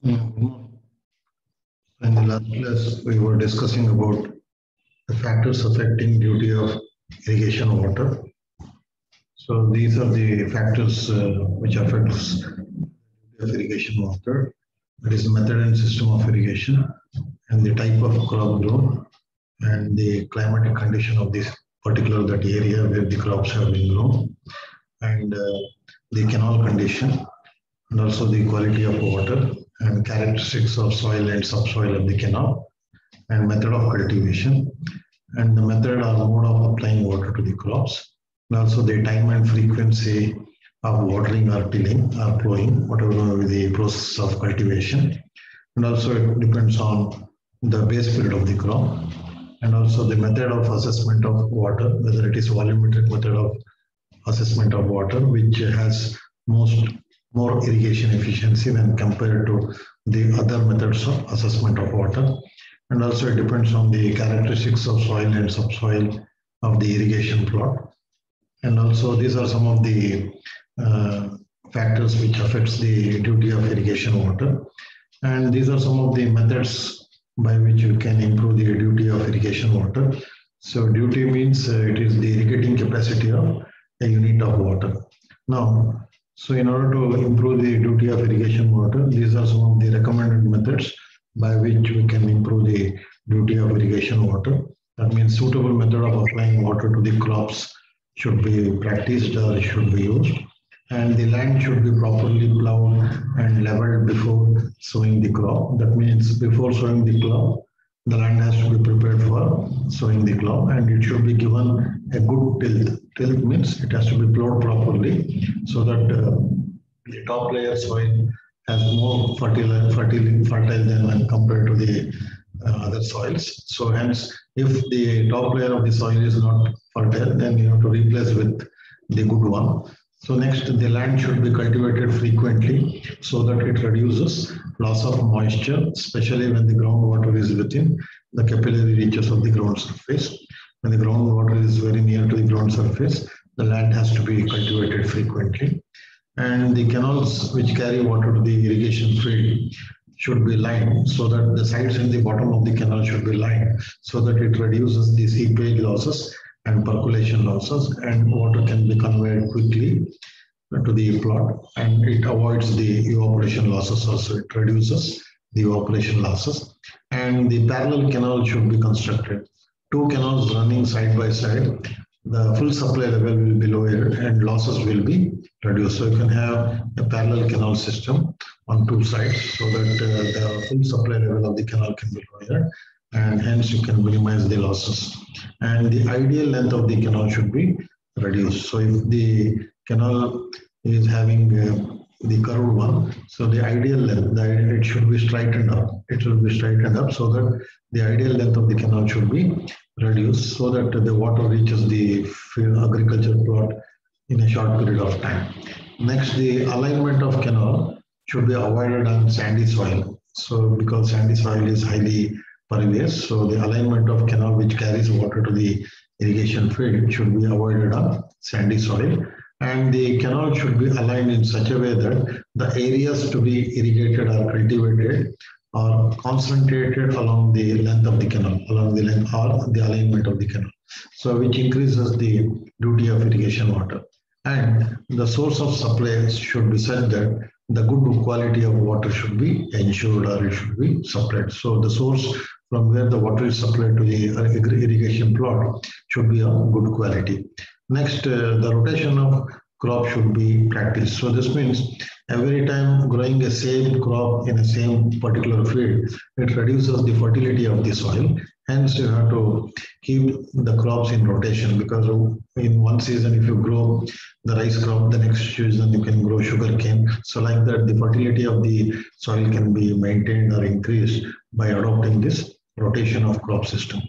In the last class, we were discussing about the factors affecting duty of irrigation water. So these are the factors which affects duty of irrigation water. That is the method and system of irrigation, and the type of crop grown, and the climatic condition of this particular that area where the crops have been grown, and the canal condition, and also the quality of water and characteristics of soil and subsoil of the canal, and method of cultivation, and the method or mode of applying water to the crops, and also the time and frequency of watering or tilling or plowing, whatever may be the process of cultivation. And also it depends on the base period of the crop, and also the method of assessment of water, whether it is volumetric method of assessment of water, which has more irrigation efficiency when compared to the other methods of assessment of water. And also it depends on the characteristics of soil and subsoil of the irrigation plot. And also these are some of the factors which affects the duty of irrigation water. And these are some of the methods by which you can improve the duty of irrigation water. So duty means it is the irrigating capacity of a unit of water. Now, so in order to improve the duty of irrigation water, these are some of the recommended methods by which we can improve the duty of irrigation water. That means suitable method of applying water to the crops should be practiced or should be used. And the land should be properly plowed and leveled before sowing the crop. That means before sowing the crop, the land has to be prepared for sowing the crop, and it should be given a good tilth. Tilth means it has to be plowed properly so that the top layer soil has more fertile than when compared to the other soils. So hence, if the top layer of the soil is not fertile, then you have to replace with the good one. So next, the land should be cultivated frequently so that it reduces loss of moisture, especially when the groundwater is within the capillary reaches of the ground surface. When the groundwater is very near to the ground surface, the land has to be cultivated frequently. And the canals which carry water to the irrigation field should be lined so that the sides and the bottom of the canal should be lined so that it reduces the seepage losses and percolation losses, and water can be conveyed quickly to the plot, and it avoids the evaporation losses also. It reduces the evaporation losses. And the parallel canal should be constructed. Two canals running side by side, the full supply level will be lowered and losses will be reduced. So you can have a parallel canal system on two sides so that the full supply level of the canal can be lowered, and hence you can minimize the losses. And the ideal length of the canal should be reduced. So if the canal is having the curved one, so the ideal length, it should be straightened up. It should be straightened up so that the ideal length of the canal should be reduced so that the water reaches the agriculture plot in a short period of time. Next, the alignment of canal should be avoided on sandy soil. So because sandy soil is highly pervious, so the alignment of canal which carries water to the irrigation field should be avoided on sandy soil. And the canal should be aligned in such a way that the areas to be irrigated or cultivated are concentrated along the length of the canal, along the length or the alignment of the canal. So which increases the duty of irrigation water. And the source of supply should be such that the good quality of water should be ensured or it should be supplied. So the source from where the water is supplied to the irrigation plot should be of good quality. Next, the rotation of crop should be practiced. So this means every time growing a same crop in a same particular field, it reduces the fertility of the soil. Hence, you have to keep the crops in rotation, because in one season, if you grow the rice crop, the next season you can grow sugarcane. So like that, the fertility of the soil can be maintained or increased by adopting this rotation of crop system.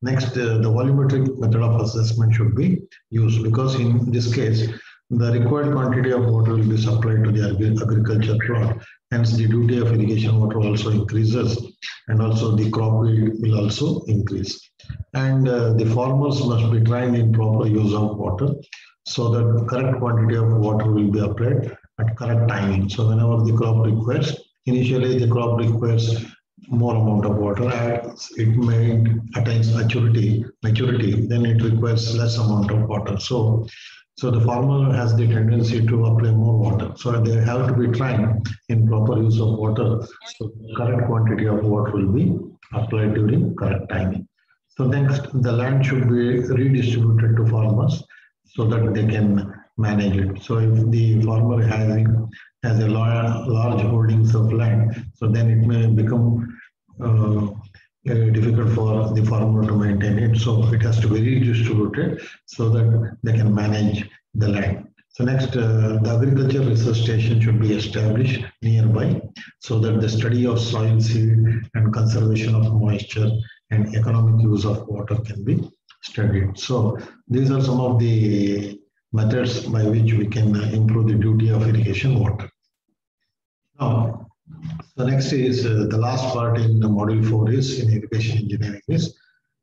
Next, the volumetric method of assessment should be used, because in this case, the required quantity of water will be supplied to the agriculture plot. Hence, the duty of irrigation water also increases, and also the crop yield will also increase. And the farmers must be trained in proper use of water so that correct quantity of water will be applied at correct timing. So whenever the crop requires, initially the crop requires more amount of water. As it may attains maturity, then it requires less amount of water. So the farmer has the tendency to apply more water. So they have to be trained in proper use of water. So correct quantity of water will be applied during correct timing. So next, the land should be redistributed to farmers so that they can manage it. So if the farmer has a large holdings of land, so then it may become difficult for the farmer to maintain it. So it has to be redistributed so that they can manage the land. So next, the agriculture research station should be established nearby so that the study of soil, seed, and conservation of moisture and economic use of water can be studied. So these are some of the methods by which we can improve the duty of irrigation water. Now, the next is the last part in the module 4 is in irrigation engineering is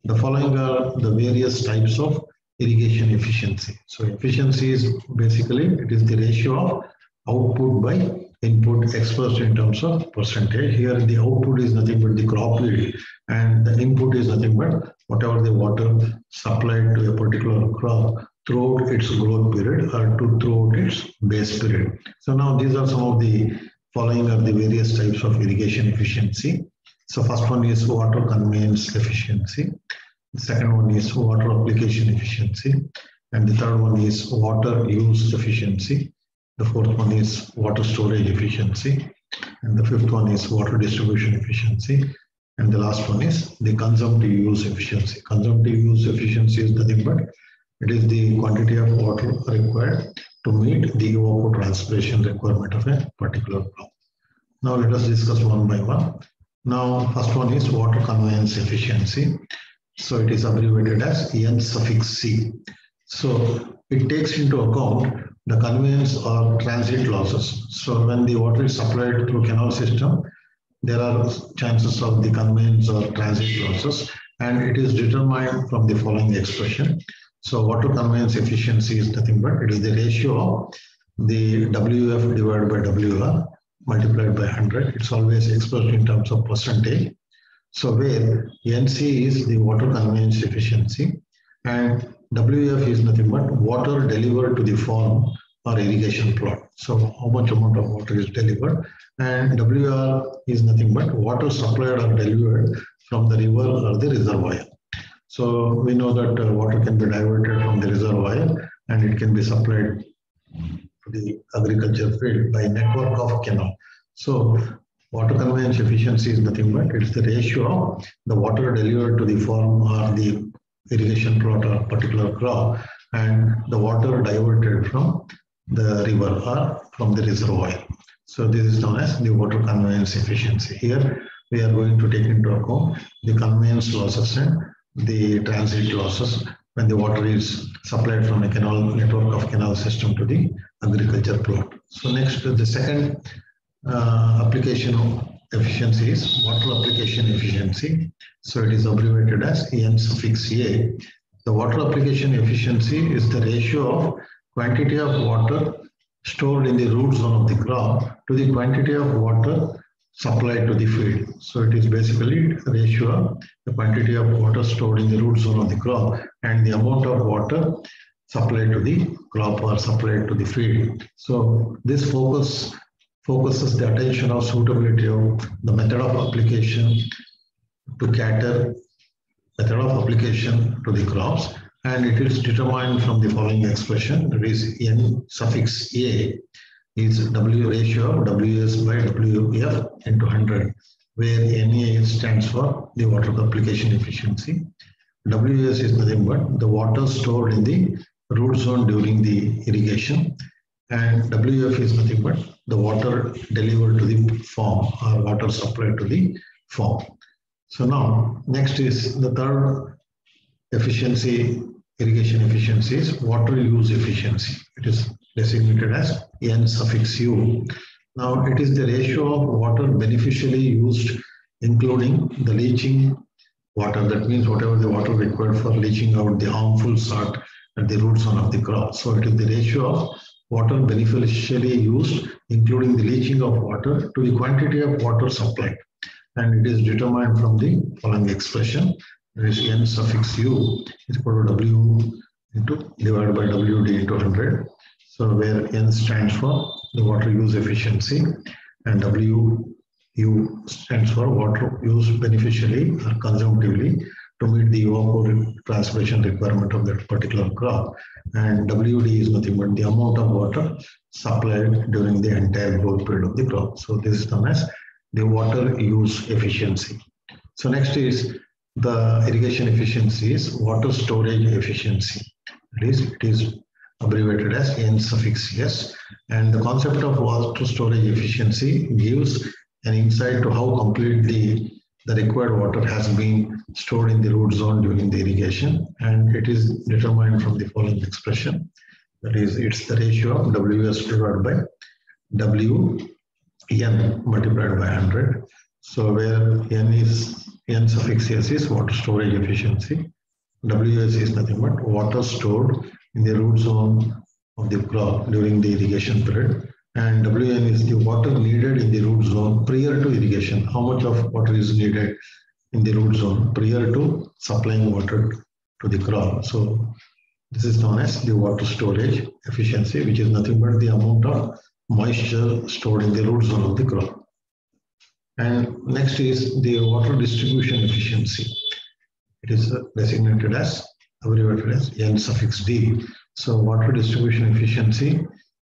the following are the various types of irrigation efficiency. So efficiency is basically it is the ratio of output by input expressed in terms of percentage. Here the output is nothing but the crop yield and the input is nothing but whatever the water supplied to a particular crop throughout its growth period or throughout its base period. So now these are some of the following are the various types of irrigation efficiency. So first one is water conveyance efficiency. The second one is water application efficiency. And the third one is water use efficiency. The fourth one is water storage efficiency. And the fifth one is water distribution efficiency. And the last one is the consumptive use efficiency. Consumptive use efficiency is nothing but it is the quantity of water required to meet the evapotranspiration requirement of a particular crop. Now let us discuss one by one. Now first one is water conveyance efficiency. So it is abbreviated as N(C). So it takes into account the conveyance or transit losses. So when the water is supplied through canal system, there are chances of the conveyance or transit losses, and it is determined from the following expression. So water conveyance efficiency is nothing but it is the ratio of the WF divided by WR multiplied by 100. It's always expressed in terms of percentage. So where NC is the water conveyance efficiency and WF is nothing but water delivered to the farm or irrigation plot. So how much amount of water is delivered, and WR is nothing but water supplied or delivered from the river or the reservoir. So we know that water can be diverted from the reservoir and it can be supplied to the agriculture field by network of canal. So water conveyance efficiency is nothing but it's the ratio of the water delivered to the farm or the irrigation plot or particular crop and the water diverted from the river or from the reservoir. So this is known as the water conveyance efficiency. Here we are going to take into account the conveyance losses and the transit losses when the water is supplied from a canal network of canal system to the agriculture plot. So next, the second application of efficiency is water application efficiency. So it is abbreviated as N(A). The water application efficiency is the ratio of quantity of water stored in the root zone of the crop to the quantity of water supplied to the field. So it is basically a ratio of the quantity of water stored in the root zone of the crop and the amount of water supplied to the crop or supplied to the field. So this focuses the attention of suitability of the method of application to cater method of application to the crops, and it is determined from the following expression. That is N(A) is W ratio of WS by WF into 100, where NA stands for the water application efficiency. WS is nothing but the water stored in the root zone during the irrigation, and WF is nothing but the water delivered to the farm or water supplied to the farm. So now next is the third efficiency, irrigation efficiency is water use efficiency. It is designated as N(U). Now it is the ratio of water beneficially used, including the leaching water. That means whatever the water required for leaching out the harmful salt at the root zone of the crop. So it is the ratio of water beneficially used, including the leaching of water, to the quantity of water supplied. And it is determined from the following expression. There is N suffix U is equal to W divided by WD into 100. So where N stands for the water use efficiency and WU stands for water used beneficially or consumptively to meet the evapotranspiration requirement of that particular crop. And WD is nothing but the amount of water supplied during the entire growth period of the crop. So this is known as the water use efficiency. So next is the irrigation efficiency is water storage efficiency. It is abbreviated as N suffix S. And the concept of water storage efficiency gives an insight to how completely the required water has been stored in the root zone during the irrigation, and it is determined from the following expression. That is, it's the ratio of Ws divided by Wn multiplied by 100. So where N suffix S is water storage efficiency, Ws is nothing but water stored in the root zone of the crop during the irrigation period, and Wn is the water needed in the root zone prior to irrigation. How much of water is needed in the root zone prior to supplying water to the crop. So this is known as the water storage efficiency, which is nothing but the amount of moisture stored in the root zone of the crop. And next is the water distribution efficiency. It is designated as, abbreviated as N suffix D. So water distribution efficiency,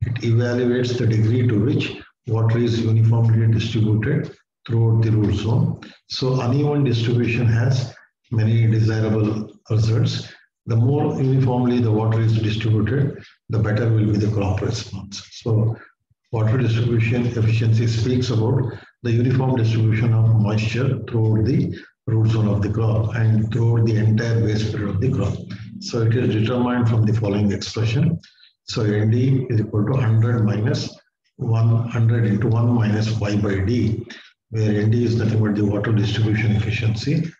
it evaluates the degree to which water is uniformly distributed throughout the root zone. So uneven distribution has many desirable results. The more uniformly the water is distributed, the better will be the crop response. So water distribution efficiency speaks about the uniform distribution of moisture throughout the root zone of the crop and throughout the entire base period of the crop. So it is determined from the following expression. So ND is equal to 100 minus 100 into 1 minus Y by D, where ND is nothing but the water distribution efficiency.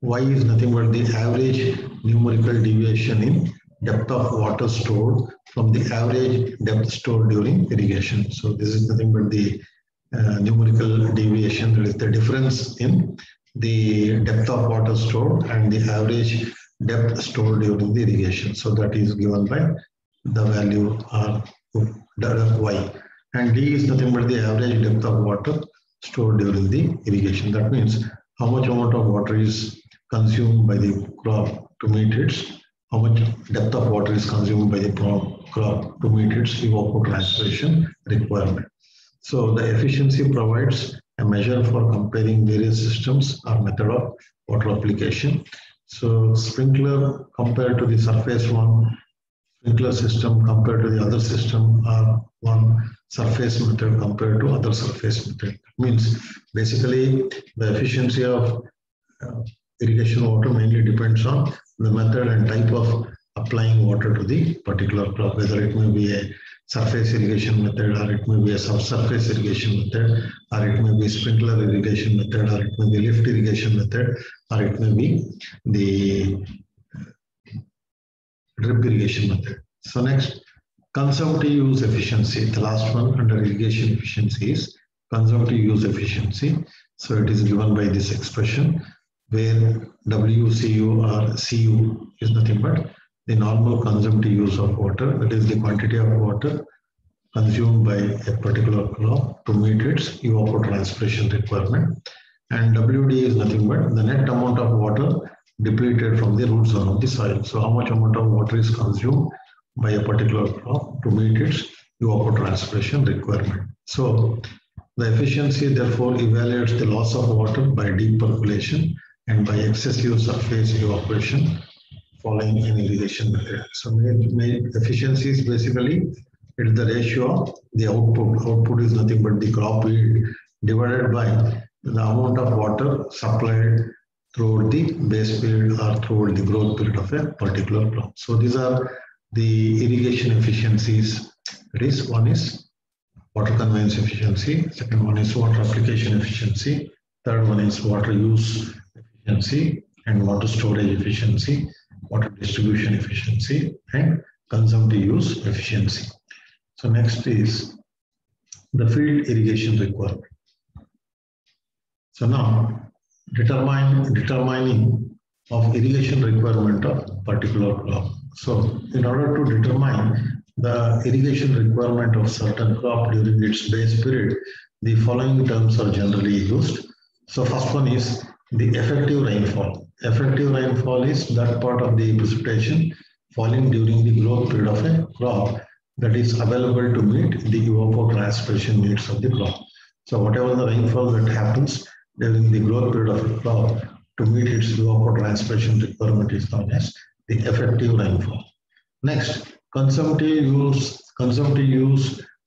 Y is nothing but the average numerical deviation in depth of water stored from the average depth stored during irrigation. So this is nothing but the numerical deviation, that is the difference in the depth of water stored and the average depth stored during the irrigation. So that is given by the value Y. And D is nothing but the average depth of water stored during the irrigation. That means how much amount of water is consumed by the crop to meet its, how much depth of water is consumed by the crop to meet its evapotranspiration requirement. So the efficiency provides a measure for comparing various systems or method of water application. So sprinkler compared to the surface one, sprinkler system compared to the other system, or one surface method compared to other surface method. That means basically the efficiency of irrigation water mainly depends on the method and type of applying water to the particular crop, whether it may be a surface irrigation method, or it may be a subsurface irrigation method, or it may be sprinkler irrigation method, or it may be lift irrigation method, or it may be the drip irrigation method. So next, consumptive use efficiency. The last one under irrigation efficiency is consumptive use efficiency. So it is given by this expression, where WCU or CU is nothing but the normal consumptive use of water, that is the quantity of water consumed by a particular crop to meet its evapotranspiration requirement. And WD is nothing but the net amount of water depleted from the root zone of the soil. So how much amount of water is consumed by a particular crop to meet its evapotranspiration requirement. So the efficiency therefore evaluates the loss of water by deep percolation and by excessive surface evaporation following an irrigation method. So efficiency is basically it is the ratio of the output. Output is nothing but the crop yield divided by the amount of water supplied throughout the base period or throughout the growth period of a particular crop. So these are the irrigation efficiencies. That is, one is water conveyance efficiency, second one is water application efficiency, third one is water use efficiency and water storage efficiency, water distribution efficiency, and consumptive use efficiency. So next is the field irrigation requirement. So now determining of irrigation requirement of particular crop. So in order to determine the irrigation requirement of certain crop during its base period, the following terms are generally used. So first one is the effective rainfall. Effective rainfall is that part of the precipitation falling during the growth period of a crop that is available to meet the evapotranspiration needs of the crop. So whatever the rainfall that happens during the growth period of a crop to meet its evapotranspiration requirement is known as the effective rainfall. Next, consumptive use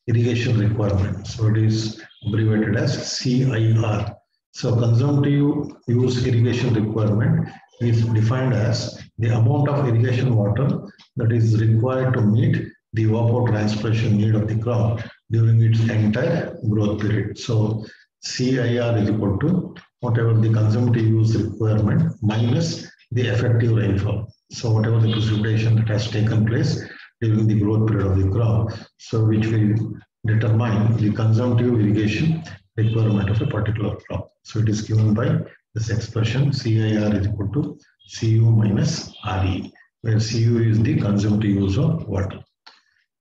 irrigation requirement. So it is abbreviated as CIR. So consumptive use irrigation requirement is defined as the amount of irrigation water that is required to meet the evapotranspiration need of the crop during its entire growth period. So CIR is equal to whatever the consumptive use requirement minus the effective rainfall. So whatever the precipitation that has taken place during the growth period of the crop, so which will determine the consumptive irrigation requirement of a particular crop. So it is given by this expression CIR is equal to CU minus RE, where CU is the consumptive use of water.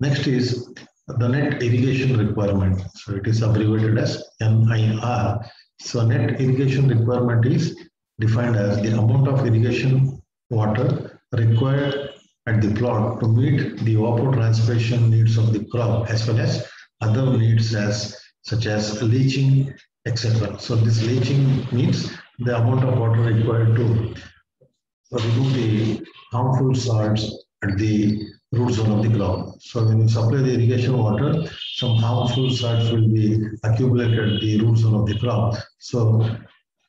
Next is the net irrigation requirement. So it is abbreviated as NIR. So net irrigation requirement is defined as the amount of irrigation water required at the plot to meet the evapotranspiration needs of the crop as well as other needs such as leaching, etc. So this leaching means the amount of water required to remove the harmful salts at the root zone of the ground. So when you supply the irrigation water, some harmful salts will be accumulated at the root zone of the crop. So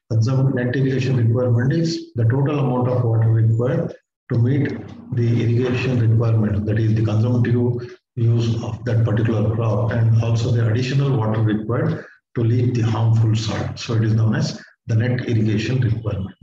net irrigation requirement is the total amount of water required to meet the irrigation requirement, that is the consumptive use of that particular crop, and also the additional water required to leach the harmful salt. So it is known as the net irrigation requirement.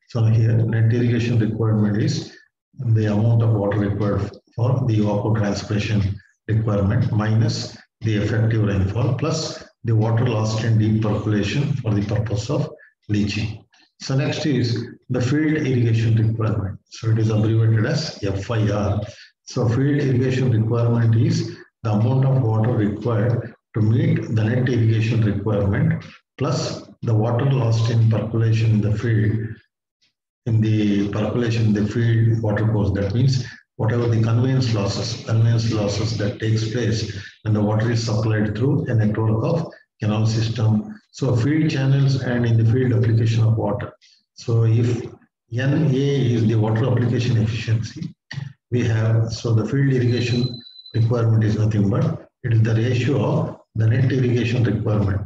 So here net irrigation requirement is the amount of water required for the evapotranspiration requirement minus the effective rainfall plus the water lost in deep percolation for the purpose of leaching. So next is the field irrigation requirement. So it is abbreviated as FIR. So field irrigation requirement is the amount of water required to meet the net irrigation requirement plus the water lost in percolation in the field. In the percolation in the field water course, that means whatever the conveyance losses that takes place when the water is supplied through a network of canal system. So field channels and in the field application of water. So if NA is the water application efficiency, we have, so the field irrigation requirement is nothing but it is the ratio of the net irrigation requirement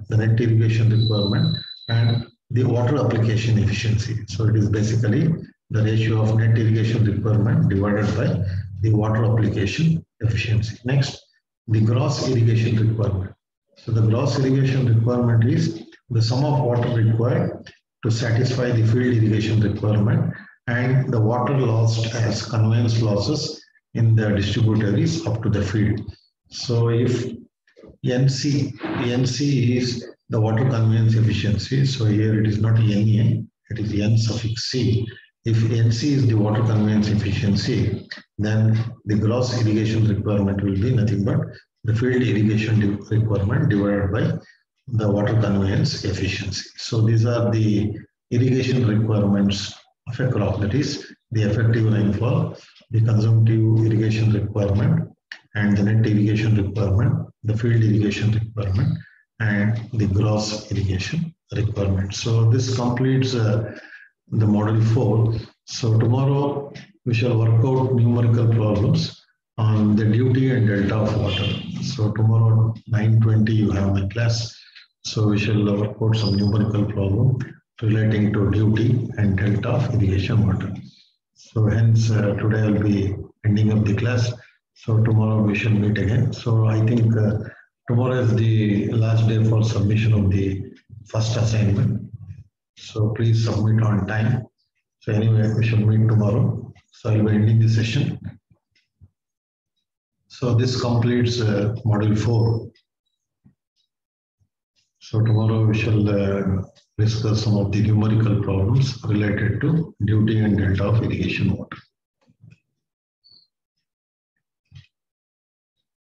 and the water application efficiency. So it is basically the ratio of net irrigation requirement divided by the water application efficiency. Next, the gross irrigation requirement. So the gross irrigation requirement is the sum of water required to satisfy the field irrigation requirement and the water lost as conveyance losses in the distributaries up to the field. So if NC is the water conveyance efficiency, so here it is not NA, it is N suffix C. If NC is the water conveyance efficiency, then the gross irrigation requirement will be nothing but the field irrigation requirement divided by the water conveyance efficiency. So these are the irrigation requirements of a crop, that is the effective rainfall, the consumptive irrigation requirement, and the net irrigation requirement, the field irrigation requirement, and the gross irrigation requirement. So this completes the model 4. So tomorrow we shall work out numerical problems on the duty and delta of water. So tomorrow 9:20 you have my class. So we shall work out some numerical problem relating to duty and delta of irrigation water. So hence today I'll be ending up the class. So tomorrow we shall meet again. So I think tomorrow is the last day for submission of the first assignment. So please submit on time. So anyway, we shall meet tomorrow. So I'll be ending the session. So this completes module 4. So tomorrow we shall discuss some of the numerical problems related to duty and delta of irrigation water.